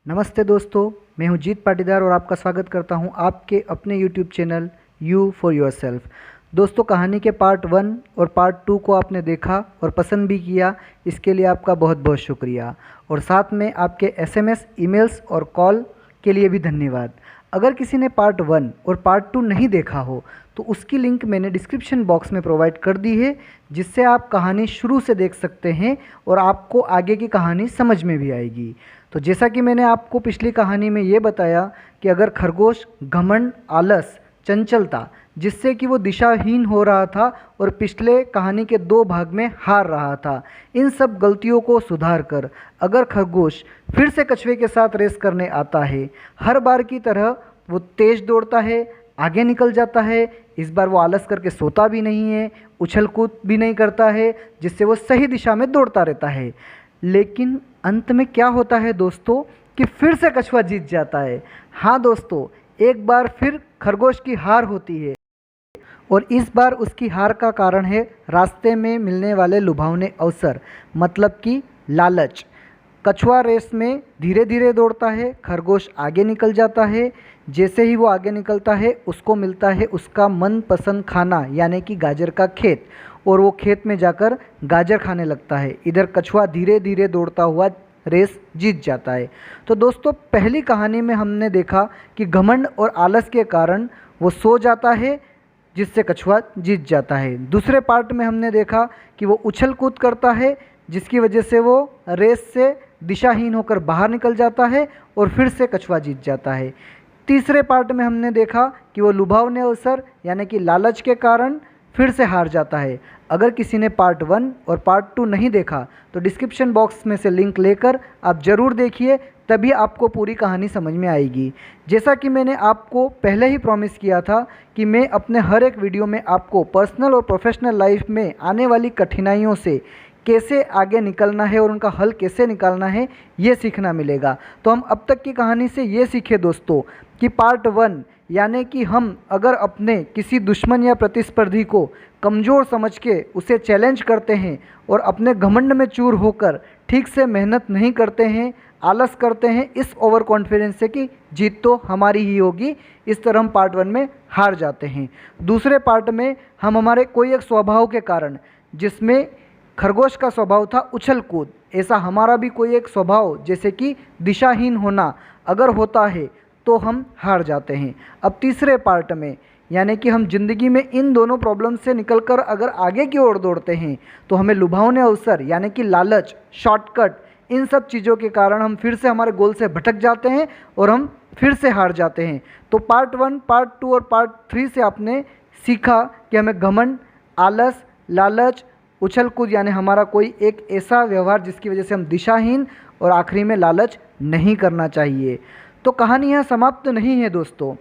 नमस्ते दोस्तों, मैं हूं जीत पाटीदार और आपका स्वागत करता हूं आपके अपने YouTube channel you for yourself. दोस्तों, कहानी के पार्ट 1 और पार्ट 2 को आपने देखा और पसंद भी किया, इसके लिए आपका बहुत बहुत शुक्रिया। और साथ में आपके SMS, ईमेल्स और कॉल के लिए भी धन्यवाद। अगर किसी ने पार्ट 1 और पार्ट 2 नहीं देखा हो तो उसकी लिंक मैंने डिस्क्रिप्शन बॉक्स में प्रोवाइड कर दी है, जिससे आप कहानी शुरू से देख सकते हैं और आपको आगे की कहानी समझ में भी आएगी। तो जैसा कि मैंने आपको पिछली कहानी में ये बताया कि अगर खरगोश घमंड, आलस, चंचलता, जिससे कि वो दिशाहीन हो रहा था और पिछले कहानी के 2 भाग में हार रहा था, इन सब गलतियों को सुधार कर अगर खरगोश फिर से कछुए के साथ रेस करने आता है, हर बार की तरह वो तेज दौड़ता है, आगे निकल जाता है। इस बार वो आलस करके सोता भी नहीं है, उछल कूद भी नहीं करता है, जिससे वो सही दिशा में दौड़ता रहता है। लेकिन अंत में क्या होता है दोस्तों कि फिर से कछुआ जीत जाता है। हाँ दोस्तों, एक बार फिर खरगोश की हार होती है और इस बार उसकी हार का कारण है रास्ते में मिलने वाले लुभावने अवसर, मतलब कि लालच। कछुआ रेस में धीरे धीरे दौड़ता है, खरगोश आगे निकल जाता है। जैसे ही वो आगे निकलता है उसको मिलता है उसका मनपसंद खाना, यानी कि गाजर का खेत, और वो खेत में जाकर गाजर खाने लगता है। इधर कछुआ धीरे धीरे दौड़ता हुआ रेस जीत जाता है। तो दोस्तों, पहली कहानी में हमने देखा कि घमंड और आलस के कारण वो सो जाता है, जिससे कछुआ जीत जाता है। दूसरे पार्ट में हमने देखा कि वो उछल कूद करता है, जिसकी वजह से वो रेस से दिशाहीन होकर बाहर निकल जाता है और फिर से कछुआ जीत जाता है। तीसरे पार्ट में हमने देखा कि वो लुभावने अवसर यानी कि लालच के कारण फिर से हार जाता है। अगर किसी ने पार्ट 1 और पार्ट 2 नहीं देखा तो डिस्क्रिप्शन बॉक्स में से लिंक लेकर आप ज़रूर देखिए, तभी आपको पूरी कहानी समझ में आएगी। जैसा कि मैंने आपको पहले ही प्रॉमिस किया था कि मैं अपने हर एक वीडियो में आपको पर्सनल और प्रोफेशनल लाइफ में आने वाली कठिनाइयों से कैसे आगे निकलना है और उनका हल कैसे निकालना है, ये सीखना मिलेगा। तो हम अब तक की कहानी से ये सीखे दोस्तों कि पार्ट 1 यानी कि हम अगर अपने किसी दुश्मन या प्रतिस्पर्धी को कमज़ोर समझ के उसे चैलेंज करते हैं और अपने घमंड में चूर होकर ठीक से मेहनत नहीं करते हैं, आलस करते हैं इस ओवर कॉन्फिडेंस से कि जीत तो हमारी ही होगी, इस तरह हम पार्ट 1 में हार जाते हैं। दूसरे पार्ट में हम हमारे कोई एक स्वभाव के कारण, जिसमें खरगोश का स्वभाव था उछल कूद, ऐसा हमारा भी कोई एक स्वभाव जैसे कि दिशाहीन होना अगर होता है तो हम हार जाते हैं। अब तीसरे पार्ट में यानी कि हम जिंदगी में इन दोनों प्रॉब्लम से निकलकर अगर आगे की ओर दौड़ते हैं तो हमें लुभावने अवसर यानी कि लालच, शॉर्टकट, इन सब चीज़ों के कारण हम फिर से हमारे गोल से भटक जाते हैं और हम फिर से हार जाते हैं। तो पार्ट 1, पार्ट 2 और पार्ट 3 से आपने सीखा कि हमें घमंड, आलस, लालच, उछल कूद यानी हमारा कोई एक ऐसा व्यवहार जिसकी वजह से हम दिशाहीन और आखिरी में लालच नहीं करना चाहिए। तो कहानी यहाँ समाप्त नहीं है दोस्तों।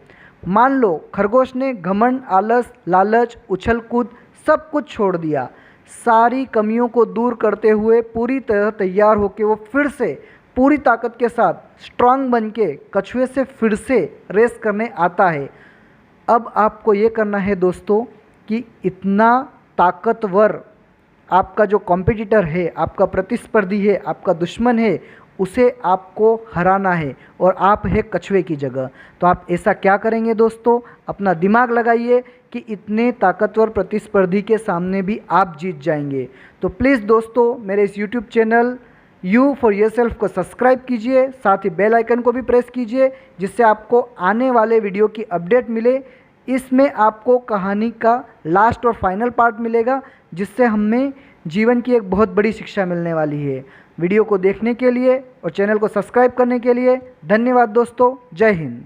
मान लो खरगोश ने घमंड, आलस, लालच, उछल कूद सब कुछ छोड़ दिया, सारी कमियों को दूर करते हुए पूरी तरह तैयार होकर वो फिर से पूरी ताकत के साथ स्ट्रांग बन के कछुए से फिर से रेस करने आता है। अब आपको ये करना है दोस्तों कि इतना ताकतवर आपका जो कॉम्पिटिटर है, आपका प्रतिस्पर्धी है, आपका दुश्मन है, उसे आपको हराना है और आप है कछुए की जगह। तो आप ऐसा क्या करेंगे दोस्तों? अपना दिमाग लगाइए कि इतने ताकतवर प्रतिस्पर्धी के सामने भी आप जीत जाएंगे। तो प्लीज़ दोस्तों, मेरे इस YouTube channel you for yourself को सब्सक्राइब कीजिए, साथ ही बेल आइकन को भी प्रेस कीजिए, जिससे आपको आने वाले वीडियो की अपडेट मिले। इसमें आपको कहानी का लास्ट और फाइनल पार्ट मिलेगा, जिससे हमें जीवन की एक बहुत बड़ी शिक्षा मिलने वाली है। वीडियो को देखने के लिए और चैनल को सब्सक्राइब करने के लिए धन्यवाद दोस्तों। जय हिंद।